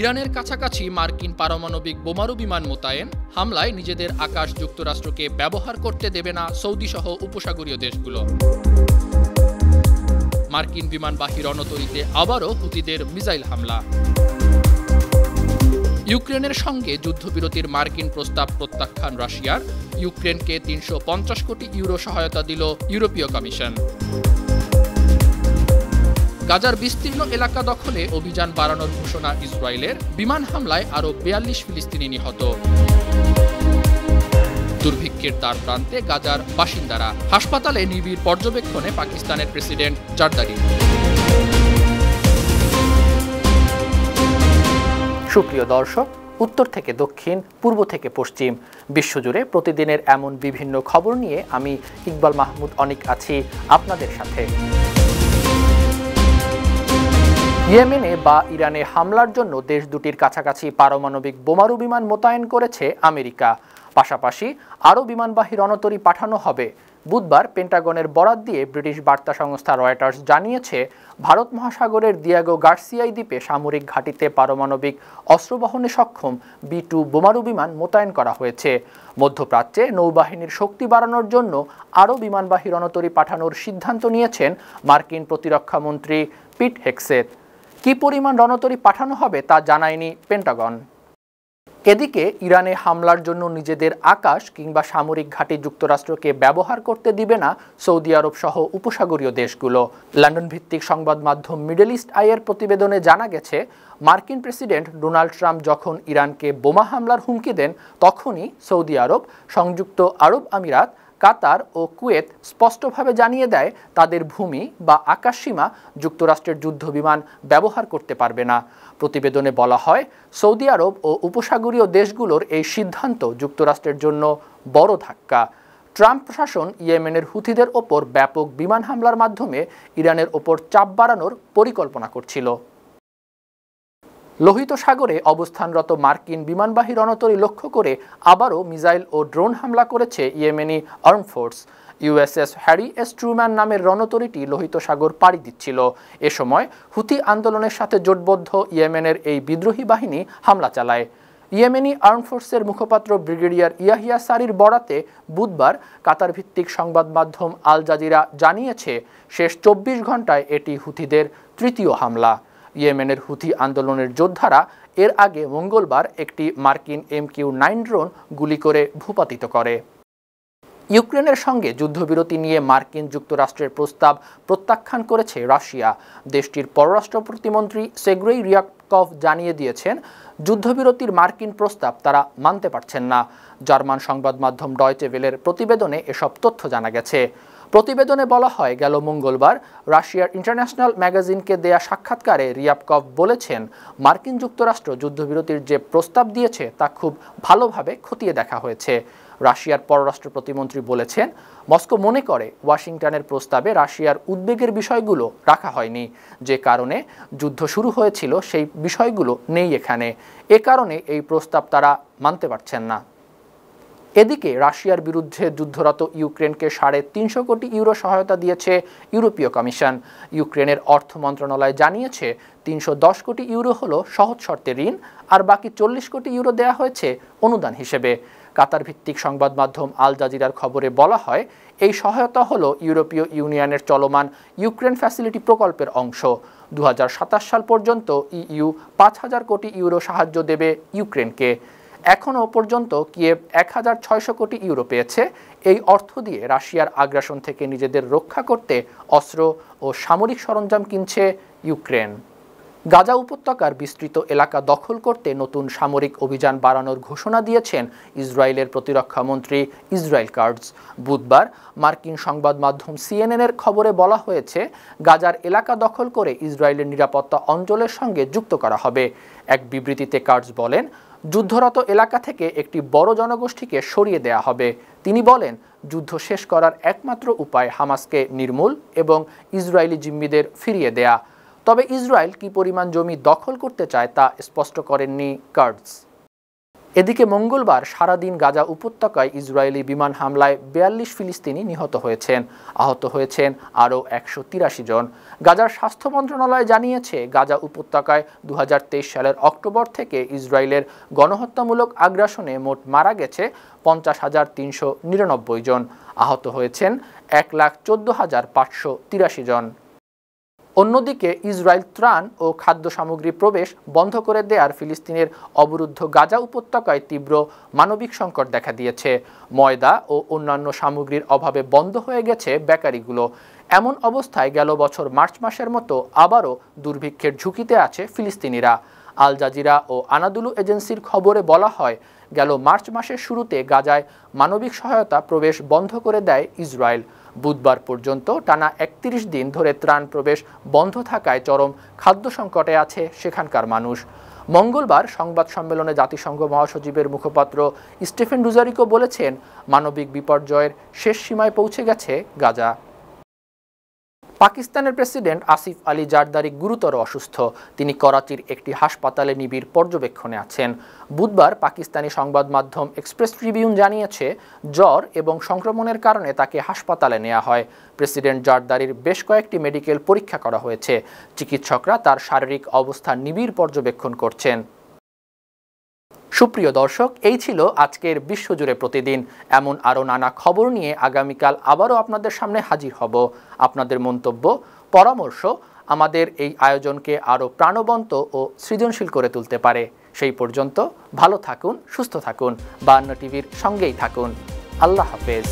ইরানের কাছাকাছি মার্কিন পারমাণবিক বোমারু বিমান মোতায়েন, হামলায় নিজেদের আকাশ যুক্তরাষ্ট্রকে ব্যবহার করতে দেবে না সৌদিসহ উপসাগরীয় দেশগুলো। মার্কিন বিমানবাহী রণতরীতে আবারও হুতিদের মিসাইল হামলা। ইউক্রেনের সঙ্গে যুদ্ধবিরতির মার্কিন প্রস্তাব প্রত্যাখ্যান রাশিয়ার, ইউক্রেনকে ৩৫০ কোটি ইউরো সহায়তা দিল ইউরোপীয় কমিশন। গাজার বিস্তীর্ণ এলাকা দখলে অভিযান বাড়ানোর ঘোষণা ইসরায়েলের, বিমান হামলায় আরও ৪২ ফিলিস্তিনি নিহত। দুর্ভিক্ষের দ্বার প্রান্তে গাজার বাসিন্দারা, হাসপাতালে নিবিড় পর্যবেক্ষণে পাকিস্তানের প্রেসিডেন্ট জারদারি। সুপ্রিয় দর্শক, উত্তর থেকে দক্ষিণ, পূর্ব থেকে পশ্চিম, বিশ্বজুড়ে প্রতিদিনের এমন বিভিন্ন খবর নিয়ে আমি ইকবাল মাহমুদ অনিক আছি আপনাদের সাথে। ইয়েমেনে বা ইরানে হামলার জন্য দেশ দুটির কাছাকাছি পারমাণবিক বোমারু বিমান মোতায়েন করেছে আমেরিকা। পাশাপাশি আরও বিমানবাহী রণতরী পাঠানো হবে। বুধবার পেন্টাগনের বরাত দিয়ে ব্রিটিশ বার্তা সংস্থা রয়টার্স জানিয়েছে, ভারত মহাসাগরের দিয়াগো গার্সিয়াই দ্বীপে সামরিক ঘাঁটিতে পারমাণবিক অস্ত্র বহনে সক্ষম B-2 বোমারু বিমান মোতায়েন করা হয়েছে। মধ্যপ্রাচ্যে নৌবাহিনীর শক্তি বাড়ানোর জন্য আরও বিমানবাহী রণতরী পাঠানোর সিদ্ধান্ত নিয়েছেন মার্কিন প্রতিরক্ষামন্ত্রী পিট হেগসেথ। কী পরিমাণ রণতরী পাঠানো হবে তা জানায়নি পেন্টাগন। এদিকে ইরানে হামলার জন্য নিজেদের আকাশ কিংবা সামরিক ঘাঁটি যুক্তরাষ্ট্রকে ব্যবহার করতে দিবে না সৌদি আরব সহ উপসাগরীয় দেশগুলো। লন্ডন ভিত্তিক সংবাদ মাধ্যম মিডল ইস্ট আইয়ের প্রতিবেদনে জানা গেছে, মার্কিন প্রেসিডেন্ট ডোনাল্ড ট্রাম্প যখন ইরানকে বোমা হামলার হুমকি দেন, তখনই সৌদি আরব, সংযুক্ত আরব আমিরাত, কাতার ও কুয়েত স্পষ্টভাবে জানিয়ে দেয় তাদের ভূমি বা আকাশসীমা যুক্তরাষ্ট্রের যুদ্ধবিমান ব্যবহার করতে পারবে না। প্রতিবেদনে বলা হয়, সৌদি আরব ও উপসাগরীয় দেশগুলোর এই সিদ্ধান্ত যুক্তরাষ্ট্রের জন্য বড় ধাক্কা। ট্রাম্প প্রশাসন ইয়েমেনের হুথিদের ওপর ব্যাপক বিমান হামলার মাধ্যমে ইরানের ওপর চাপ বাড়ানোর পরিকল্পনা করছিল। লোহিত সাগরে অবস্থানরত মার্কিন বিমানবাহী রণতরী লক্ষ্য করে আবারও মিসাইল ও ড্রোন হামলা করেছে Yemeni arm force. USS Harry S Truman নামের রণতরীটি লোহিত সাগর পাড়ি দিচ্ছিল। এ সময় হুথি আন্দোলনের সাথে জোটবদ্ধ ইয়েমেনের এই বিদ্রোহী বাহিনী হামলা চালায়। ইয়েমেনি আর্ম ফোর্সের মুখপাত্র ব্রিগেডিয়ার ইয়াহিয়া সারির বরাতে বুধবার কাতার ভিত্তিক সংবাদ মাধ্যম আল জাজিরা জানিয়েছে, শেষ ২৪ ঘন্টায় এটি হুথিদের তৃতীয় হামলা। ইয়েমেনের হুথি আন্দোলনের যোদ্ধারা এর আগে মঙ্গলবার একটি মার্কিন MQ-9 ড্রোন গুলি করে ভূপাতিত করে। ইউক্রেনের সঙ্গে যুদ্ধবিরতি নিয়ে মার্কিন যুক্তরাষ্ট্রের প্রস্তাব প্রত্যাখ্যান করেছে রাশিয়া। দেশটির পররাষ্ট্র প্রতিমন্ত্রী সের্গেই রিয়াবকভ জানিয়ে দিয়েছেন, যুদ্ধবিরতির মার্কিন প্রস্তাব তারা মানতে পারছেন না। জার্মান সংবাদ মাধ্যম ডয়চে ভেলের প্রতিবেদনে এসব তথ্য জানা গেছে। প্রতিবেদনে বলা হয়, গেল মঙ্গলবার রাশিয়ার ইন্টারন্যাশনাল ম্যাগাজিনকে দেয়া সাক্ষাৎকারে রিয়াবকভ বলেছেন, মার্কিন যুক্তরাষ্ট্র যুদ্ধবিরতির যে প্রস্তাব দিয়েছে তা খুব ভালোভাবে খতিয়ে দেখা হয়েছে। রাশিয়ার পররাষ্ট্র প্রতিমন্ত্রী বলেছেন, মস্কো মনে করে ওয়াশিংটনের প্রস্তাবে রাশিয়ার উদ্বেগের বিষয়গুলো রাখা হয়নি। যে কারণে যুদ্ধ শুরু হয়েছিল সেই বিষয়গুলো নেই এখানে। এ কারণে এই প্রস্তাব তারা মানতে পারছেন না। এদিকে রাশিয়ার বিরুদ্ধে যুদ্ধরত ইউক্রেনকে ৩৫০ কোটি ইউরো সহায়তা দিয়েছে ইউরোপীয় কমিশন। ইউক্রেনের অর্থ মন্ত্রণালয় জানিয়েছে, ৩১০ কোটি ইউরো হলো সহজ শর্তে ঋণ, আর বাকি ৪০ কোটি ইউরো দেয়া হয়েছে অনুদান হিসেবে। কাতার ভিত্তিক সংবাদ মাধ্যম আল জাজিরার খবরে বলা হয়, এই সহায়তা হলো ইউরোপীয় ইউনিয়নের চলমান ইউক্রেন ফ্যাসিলিটি প্রকল্পের অংশ। ২০২৭ সাল পর্যন্ত EU ৫,০০০ কোটি ইউরো সাহায্য দেবে ইউক্রেনকে। এখনও পর্যন্ত কিয়েভ ১,৬০০ কোটি ইউরো পেয়েছে। এই অর্থ দিয়ে রাশিয়ার আগ্রাসন থেকে নিজেদের রক্ষা করতে অস্ত্র ও সামরিক সরঞ্জাম কিনছে ইউক্রেন। গাজা উপত্যকার বিস্তৃত এলাকা দখল করতে নতুন সামরিক অভিযান বাড়ানোর ঘোষণা দিয়েছেন ইসরায়েলের প্রতিরক্ষামন্ত্রী ইসরায়েল কাটজ। বুধবার মার্কিন সংবাদ মাধ্যম CNN-এর খবরে বলা হয়েছে, গাজার এলাকা দখল করে ইসরায়েলের নিরাপত্তা অঞ্চলের সঙ্গে যুক্ত করা হবে। এক বিবৃতিতে কাটজ বলেন, যুদ্ধরত এলাকা থেকে একটি বড় জনগোষ্ঠীকে সরিয়ে দেয়া হবে। তিনি বলেন, যুদ্ধ শেষ করার একমাত্র উপায় হামাসকে নির্মূল এবং ইসরায়েলি জিম্মিদের ফিরিয়ে দেয়া। তবে ইসরায়েল কি পরিমাণ জমি দখল করতে চায় তা স্পষ্ট করেননি কাটজ। এদিকে মঙ্গলবার সারাদিন গাজা উপত্যকায় ইসরায়েলি বিমান হামলায় ৪২ ফিলিস্তিনি নিহত হয়েছেন। আহত হয়েছেন আরও ১৮৩ জন। গাজার স্বাস্থ্য মন্ত্রণালয় জানিয়েছে, গাজা উপত্যকায় ২০২৩ সালের অক্টোবর থেকে ইসরায়েলের গণহত্যামূলক আগ্রাসনে মোট মারা গেছে ৫০,৩৯৯ জন। আহত হয়েছেন ১,১৪,৫৮৩ জন। অন্যদিকে ইসরায়েল ত্রাণ ও খাদ্য সামগ্রী প্রবেশ বন্ধ করে দেয়ার ফিলিস্তিনের অবরুদ্ধ গাজা উপত্যকায় তীব্র মানবিক সংকট দেখা দিয়েছে। ময়দা ও অন্যান্য সামগ্রীর অভাবে বন্ধ হয়ে গেছে বেকারিগুলো। এমন অবস্থায় গেল বছর মার্চ মাসের মতো আবারও দুর্ভিক্ষের ঝুঁকিতে আছে ফিলিস্তিনিরা। আল জাজিরা ও আনাদুলু এজেন্সির খবরে বলা হয়, গেল মার্চ মাসের শুরুতে গাজায় মানবিক সহায়তা প্রবেশ বন্ধ করে দেয় ইসরায়েল। বুধবার পর্যন্ত টানা ৩১ দিন ধরে ত্রাণ প্রবেশ বন্ধ থাকায় চরম খাদ্য সংকটে আছে সেখানকার মানুষ। মঙ্গলবার সংবাদ সম্মেলনে জাতিসংঘ মহাসচিবের মুখপাত্র স্টিফেন ডুজারিকো বলেছেন, মানবিক বিপর্যয়ের শেষ সীমায় পৌঁছে গেছে গাজা। পাকিস্তানের প্রেসিডেন্ট আসিফ আলী জারদারি গুরুতর অসুস্থ। তিনি করাচির একটি হাসপাতালে নিবিড় পর্যবেক্ষণে আছেন। বুধবার পাকিস্তানি সংবাদ মাধ্যম এক্সপ্রেস ট্রিবিউন জানিয়েছে, জ্বর এবং সংক্রমণের কারণে তাকে হাসপাতালে নেওয়া হয়। প্রেসিডেন্ট জারদারির বেশ কয়েকটি মেডিকেল পরীক্ষা করা হয়েছে। চিকিৎসকরা তার শারীরিক অবস্থা নিবিড় পর্যবেক্ষণ করছেন। সুপ্রিয় দর্শক, এই ছিল আজকের বিশ্বজুড়ে প্রতিদিন। এমন আরও নানা খবর নিয়ে আগামীকাল আবারও আপনাদের সামনে হাজির হব। আপনাদের মন্তব্য, পরামর্শ আমাদের এই আয়োজনকে আরও প্রাণবন্ত ও সৃজনশীল করে তুলতে পারে। সেই পর্যন্ত ভালো থাকুন, সুস্থ থাকুন, ৫২ টিভির সঙ্গেই থাকুন। আল্লাহ হাফেজ।